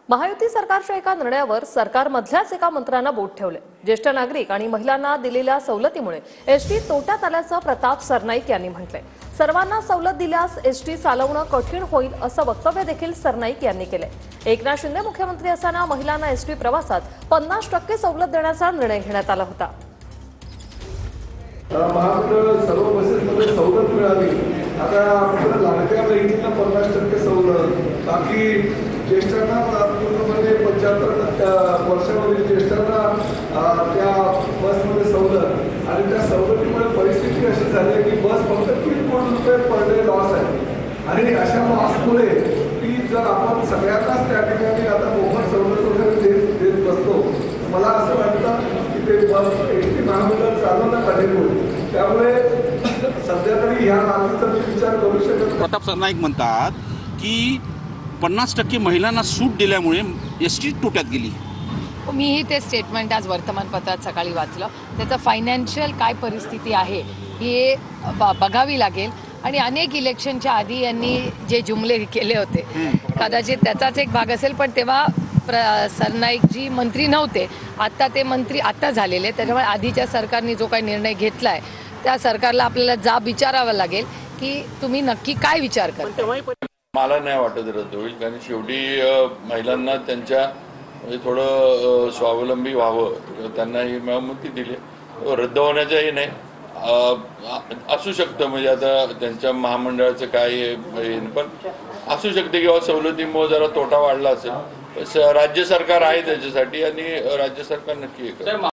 महायुती सरकारच्या एका निर्णयावर सरकारमधल्याच एका मंत्र्यांना बोट ठेवले। ज्येष्ठ नागरिक आणि महिलांना दिलेल्या सवलतीमुळे एसटी तोट्यात आल्याचं प्रताप सरनाईक यांनी म्हटलंय। सर्वांना सवलत दिल्यास एसटी चालवणं कठीण होईल असं वक्तव्य देखील सरनाईक यांनी केलंय। एकनाथ शिंदे मुख्यमंत्री असताना महिलांना एसटी प्रवासात 50% सवलत देण्याचा निर्णय घेण्यात आला होता। महाराष्ट्र सर्व बसेसमध्ये सवलत मिळाली। आता आपल्याला लाडक्या बहिणींना 50% सवलत, बाकी ज्येष्ठांना पूर्णपणे 75 वर्षावरील ज्येष्ठांना त्या बसमध्ये सवलत। आणि त्या सवलतीमुळे परिस्थिती अशी झाली की बस फक्त 3 कोटी रुपये पर डे लॉस आहे। आणि अशा लॉसमुळे की जर आपण सगळ्यांनाच त्या ठिकाणी आता मोफत सवलत वगैरे देत बसतो, मला असं वाटतं की ते एसटी महामंडळ चालवणं कठीण होईल। त्यामुळे सध्या तरी ह्या बाबतीचा विचार करू शकत। प्रताप सरनाईक म्हणतात की 50% महिलांना सूट दिल्यामुळे एसटी तोट्यात गेली। मीही ते स्टेटमेंट आज वर्तमानपत्रात सकाळी वाचलं। त्याचं फायनान्शियल काय परिस्थिती आहे हे बघावी लागेल। आणि अनेक इलेक्शनच्या आधी यांनी जे जुमले केले होते कदाचित त्याचाच एक भाग असेल, पण तेव्हा सरनाईकजी मंत्री नव्हते, आता ते मंत्री आता झालेले। त्याच्यामुळे आधीच्या सरकारने जो काही निर्णय घेतलाय त्या सरकारला आपल्याला जाब विचारावा लागेल की तुम्ही नक्की काय विचार करता। मला नाही वाटत रद्द होईल, कारण शेवटी महिलांना त्यांच्या म्हणजे थोडं स्वावलंबी व्हावं, त्यांना ही माहिती दिली। रद्द होण्याचंही नाही, असू शकतं म्हणजे आता त्यांच्या महामंडळाचं काय पण असू शकते किंवा सवलतीमुळे जरा तोटा वाढला असेल। राज्य सरकार आहे त्याच्यासाठी आणि राज्य सरकार नक्की